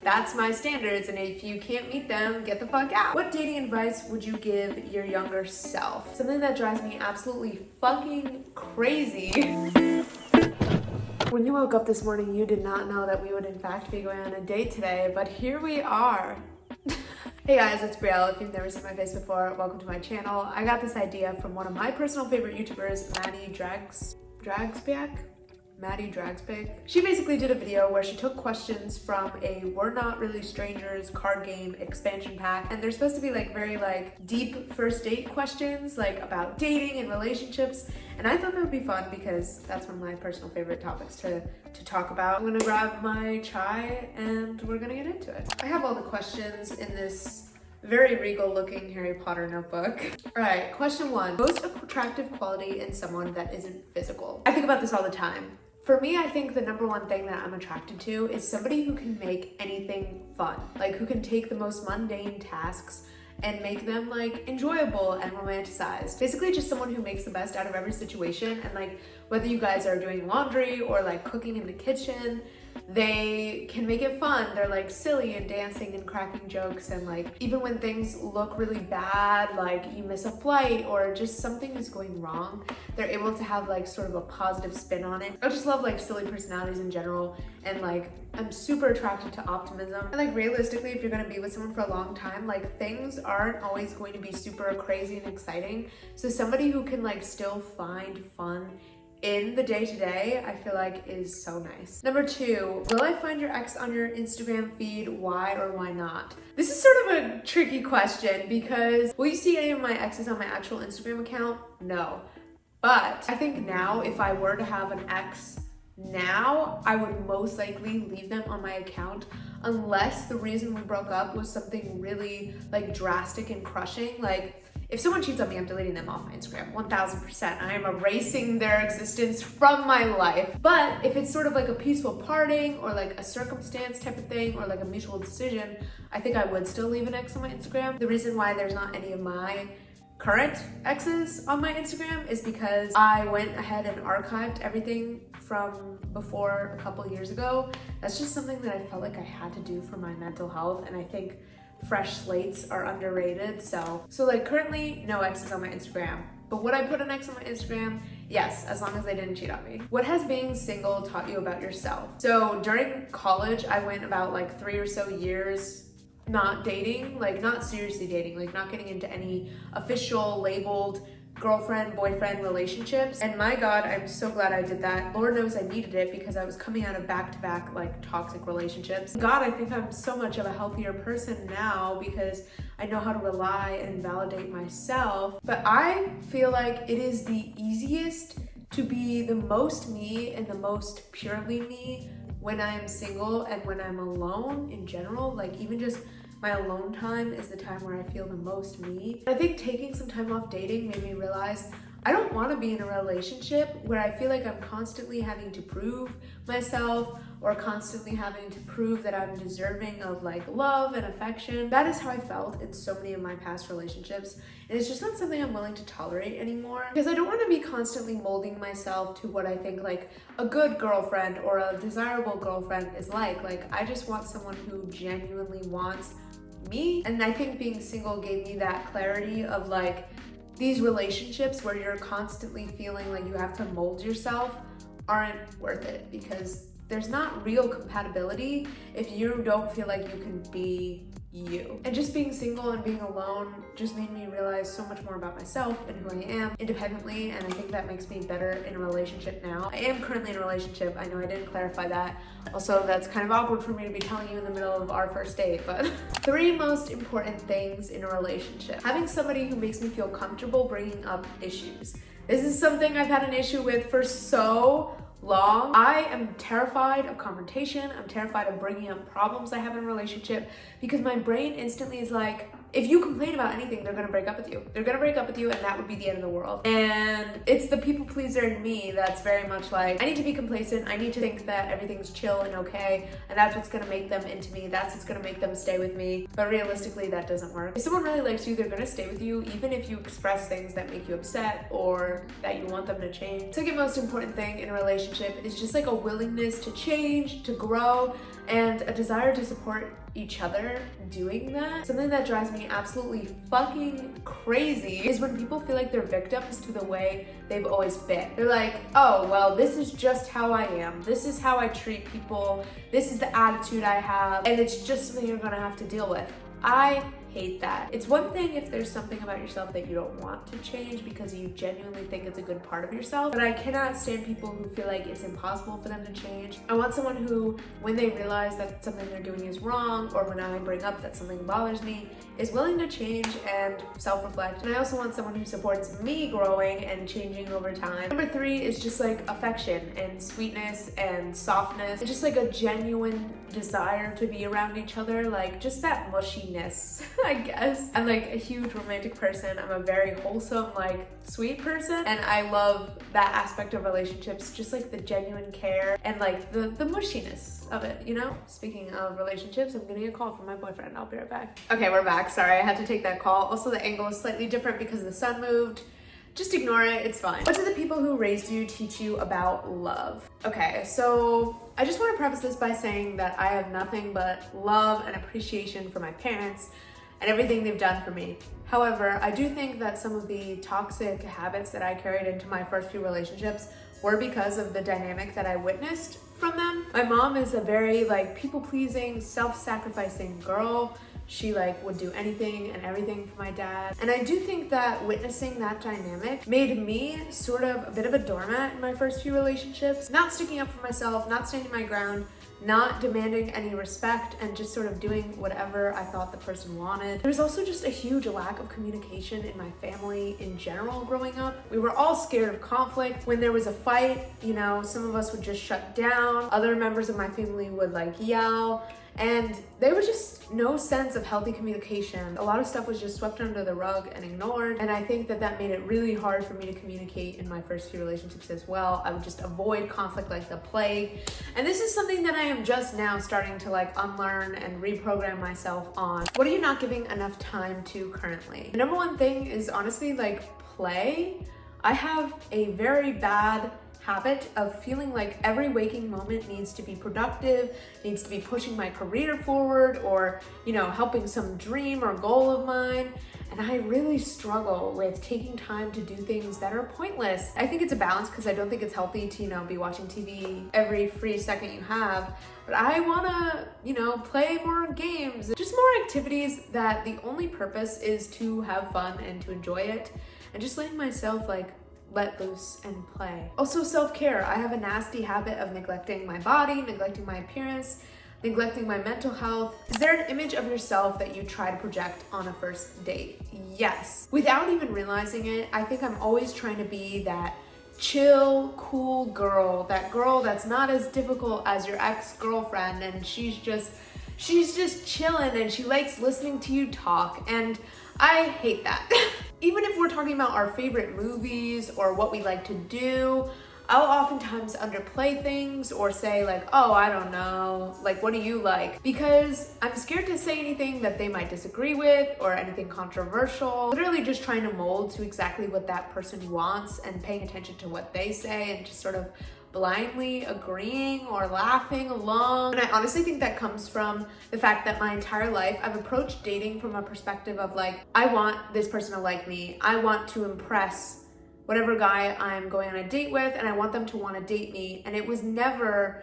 That's my standards, and if you can't meet them, get the fuck out. What dating advice would you give your younger self? Something that drives me absolutely fucking crazy. When you woke up this morning, you did not know that we would in fact be going on a date today, but here we are. Hey guys, it's Brielle. If you've never seen my face before, welcome to my channel. I got this idea from one of my personal favorite YouTubers, Maddie Dragsbaek. Maddie Dragsbaek. She basically did a video where she took questions from a We're Not Really Strangers card game expansion pack, and they're supposed to be like very deep first date questions, like about dating and relationships, and I thought that would be fun because that's one of my personal favorite topics to talk about. I'm gonna grab my chai and we're gonna get into it. I have all the questions in this very regal looking Harry Potter notebook. All right, question 1. Most attractive quality in someone that isn't physical. I think about this all the time. For me, I think the number one thing that I'm attracted to is somebody who can make anything fun. Like who can take the most mundane tasks and make them enjoyable and romanticized. Basically just someone who makes the best out of every situation, and whether you guys are doing laundry or cooking in the kitchen, they can make it fun. They're silly and dancing and cracking jokes, and even when things look really bad, you miss a flight or just something is going wrong, they're able to have sort of a positive spin on it. I just love silly personalities in general, and I'm super attracted to optimism. And realistically, if you're gonna be with someone for a long time, things aren't always going to be super crazy and exciting. So somebody who can still find fun in the day-to-day, I feel is so nice. Number 2, will I find your ex on your Instagram feed? Why or why not? This is sort of a tricky question because will you see any of my exes on my actual Instagram account? No. But I think now, if I were to have an ex now, I would most likely leave them on my account unless the reason we broke up was something really drastic and crushing. If someone cheats on me, I'm deleting them off my Instagram, 1000%. I am erasing their existence from my life. But if it's sort of a peaceful parting or a circumstance type of thing or a mutual decision, I think I would still leave an ex on my Instagram. The reason why there's not any of my current exes on my Instagram is because I went ahead and archived everything from before a couple years ago. That's just something that I felt I had to do for my mental health, and I think fresh slates are underrated. So currently no exes on my Instagram, but would I put an ex on my Instagram? Yes, as long as they didn't cheat on me. What has being single taught you about yourself? So during college, I went about 3 or so years not dating, not seriously dating, not getting into any official labeled girlfriend, boyfriend relationships. And my God, I'm so glad I did that. Lord knows I needed it because I was coming out of back-to-back toxic relationships. God, I think I'm so much of a healthier person now because I know how to rely and validate myself. But I feel it is the easiest to be the most me and the most purely me when I'm single and when I'm alone in general. Even just my alone time is the time where I feel the most me. I think taking some time off dating made me realize I don't want to be in a relationship where I feel I'm constantly having to prove myself or constantly having to prove that I'm deserving of love and affection. That is how I felt in so many of my past relationships, and it's just not something I'm willing to tolerate anymore because I don't want to be constantly molding myself to what I think a good girlfriend or a desirable girlfriend is like. I just want someone who genuinely wants me, and I think being single gave me that clarity of these relationships where you're constantly feeling you have to mold yourself aren't worth it because there's not real compatibility if you don't feel you can be you. And just being single and being alone just made me realize so much more about myself and who I am independently, and I think that makes me better in a relationship now. I am currently in a relationship. I know I didn't clarify that. Also, that's kind of awkward for me to be telling you in the middle of our first date, but 3 most important things in a relationship. Having somebody who makes me feel comfortable bringing up issues. This is something I've had an issue with for so long. I am terrified of confrontation. I'm terrified of bringing up problems I have in a relationship because my brain instantly is if you complain about anything, they're gonna break up with you. They're gonna break up with you, and that would be the end of the world. And it's the people pleaser in me that's very much I need to be complacent. I need to think that everything's chill and okay, and that's what's gonna make them into me. That's what's gonna make them stay with me. But realistically, that doesn't work. If someone really likes you, they're gonna stay with you, even if you express things that make you upset or that you want them to change. Second most important thing in a relationship is just a willingness to change, to grow, and a desire to support each other doing that. Something that drives me absolutely fucking crazy is when people feel like they're victims to the way they've always been. They're like, oh, well, this is just how I am. This is how I treat people. This is the attitude I have, and it's just something you're gonna have to deal with. I hate that. It's one thing if there's something about yourself that you don't want to change because you genuinely think it's a good part of yourself, but I cannot stand people who feel like it's impossible for them to change. I want someone who, when they realize that something they're doing is wrong, or when I bring up that something bothers me, is willing to change and self-reflect. And I also want someone who supports me growing and changing over time. Number 3 is just like affection and sweetness and softness, and just like a genuine desire to be around each other, like just that mushiness, I guess. I'm like a huge romantic person. I'm a very wholesome, like sweet person, and I love that aspect of relationships, just like the genuine care and like the mushiness of it, you know? Speaking of relationships, I'm getting a call from my boyfriend. I'll be right back. Okay, we're back. Sorry, I had to take that call. Also, the angle is slightly different because the sun moved. Just ignore it, it's fine. What do the people who raised you teach you about love? Okay, so I just want to preface this by saying that I have nothing but love and appreciation for my parents and everything they've done for me. However, I do think that some of the toxic habits that I carried into my first few relationships were because of the dynamic that I witnessed from them. My mom is a very like people-pleasing, self-sacrificing girl. She like would do anything and everything for my dad. And I do think that witnessing that dynamic made me sort of a bit of a doormat in my first few relationships, not sticking up for myself, not standing my ground, not demanding any respect, and just sort of doing whatever I thought the person wanted. There was also just a huge lack of communication in my family in general growing up. We were all scared of conflict. When there was a fight, you know, some of us would just shut down. Other members of my family would like yell. And there was just no sense of healthy communication. A lot of stuff was just swept under the rug and ignored. And I think that that made it really hard for me to communicate in my first few relationships as well. I would just avoid conflict like the plague. And this is something that I am just now starting to like unlearn and reprogram myself on. What are you not giving enough time to currently? The number one thing is honestly like play. I have a very bad habit of feeling like every waking moment needs to be productive, needs to be pushing my career forward, or, you know, helping some dream or goal of mine. And I really struggle with taking time to do things that are pointless. I think it's a balance because I don't think it's healthy to, you know, be watching TV every free second you have. But I wanna, you know, play more games, just more activities that the only purpose is to have fun and to enjoy it, and just letting myself like let loose and play. Also self-care. I have a nasty habit of neglecting my body, neglecting my appearance, neglecting my mental health. Is there an image of yourself that you try to project on a first date? Yes. Without even realizing it, I think I'm always trying to be that chill, cool girl, that girl that's not as difficult as your ex-girlfriend, and she's just chilling and she likes listening to you talk, and I hate that. Even if we're talking about our favorite movies or what we like to do, I'll oftentimes underplay things or say like, oh, I don't know, like, what do you like? Because I'm scared to say anything that they might disagree with or anything controversial. Literally just trying to mold to exactly what that person wants and paying attention to what they say and just sort of blindly agreeing or laughing along. And I honestly think that comes from the fact that my entire life I've approached dating from a perspective of like, I want this person to like me. I want to impress whatever guy I'm going on a date with, and I want them to want to date me. And it was never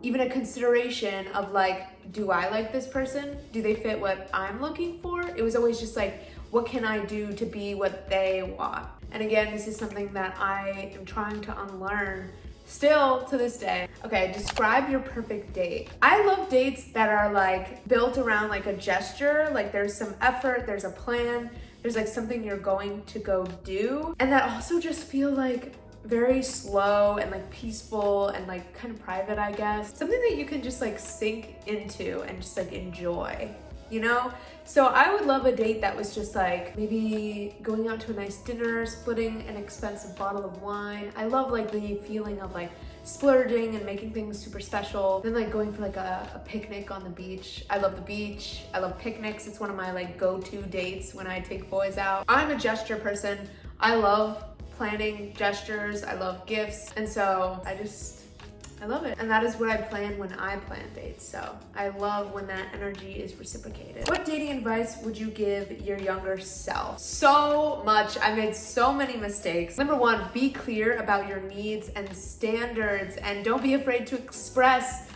even a consideration of like, do I like this person? Do they fit what I'm looking for? It was always just like, what can I do to be what they want? And again, this is something that I am trying to unlearn still to this day. Okay, describe your perfect date. I love dates that are like built around like a gesture, like there's some effort, there's a plan, there's like something you're going to go do, and that also just feel like very slow and like peaceful and like kind of private, I guess. Something that you can just like sink into and just like enjoy, you know? So I would love a date that was just like maybe going out to a nice dinner, splitting an expensive bottle of wine. I love like the feeling of like splurging and making things super special. Then like going for like a picnic on the beach. I love the beach. I love picnics. It's one of my like go-to dates when I take boys out. I'm a gesture person. I love planning gestures. I love gifts. And so I I love it. And that is what I plan when I plan dates. So I love when that energy is reciprocated. What dating advice would you give your younger self? So much. I made so many mistakes. Number one, be clear about your needs and standards, and don't be afraid to express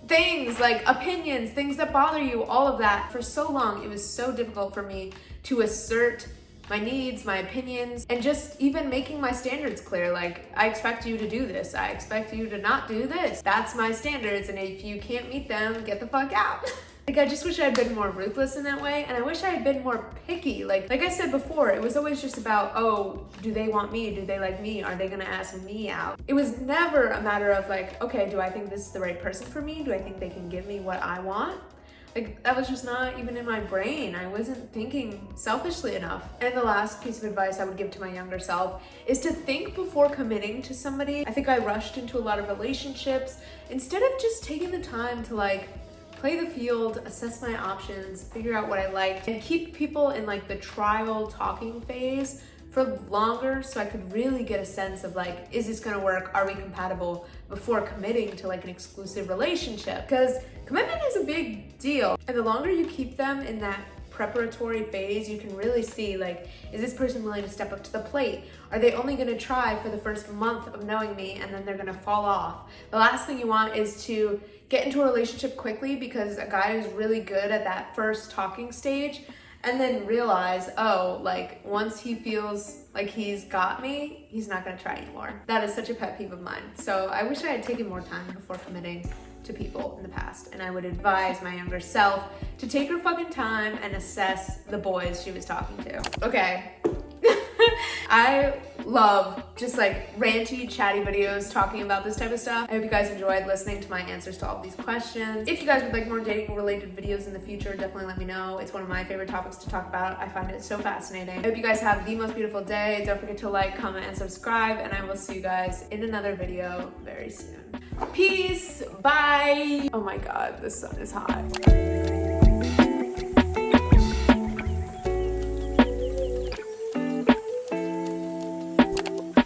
things like opinions, things that bother you, all of that. For so long, it was so difficult for me to assert my needs, my opinions, and just even making my standards clear. Like, I expect you to do this. I expect you to not do this. That's my standards, and if you can't meet them, get the fuck out. Like, I just wish I had been more ruthless in that way, and I wish I had been more picky. Like I said before, it was always just about, oh, do they want me? Do they like me? Are they gonna ask me out? It was never a matter of like, okay, do I think this is the right person for me? Do I think they can give me what I want? Like, that was just not even in my brain. I wasn't thinking selfishly enough. And the last piece of advice I would give to my younger self is to think before committing to somebody. I think I rushed into a lot of relationships instead of just taking the time to like play the field, assess my options, figure out what I liked, and keep people in like the trial talking phase for longer, so I could really get a sense of like, is this gonna work? Are we compatible? Before committing to like an exclusive relationship. Because commitment is a big deal. And the longer you keep them in that preparatory phase, you can really see like, is this person willing to step up to the plate? Are they only gonna try for the first month of knowing me and then they're gonna fall off? The last thing you want is to get into a relationship quickly because a guy is really good at that first talking stage, and then realize, oh, like once he feels like he's got me, he's not gonna try anymore. That is such a pet peeve of mine. So I wish I had taken more time before committing to people in the past, and I would advise my younger self to take her fucking time and assess the boys she was talking to. Okay. I love just like ranty, chatty videos talking about this type of stuff. I hope you guys enjoyed listening to my answers to all of these questions. If you guys would like more dating related videos in the future, definitely let me know. It's one of my favorite topics to talk about. I find it so fascinating. I hope you guys have the most beautiful day. Don't forget to like, comment, and subscribe, and I will see you guys in another video very soon. Peace, bye. Oh my God, the sun is hot.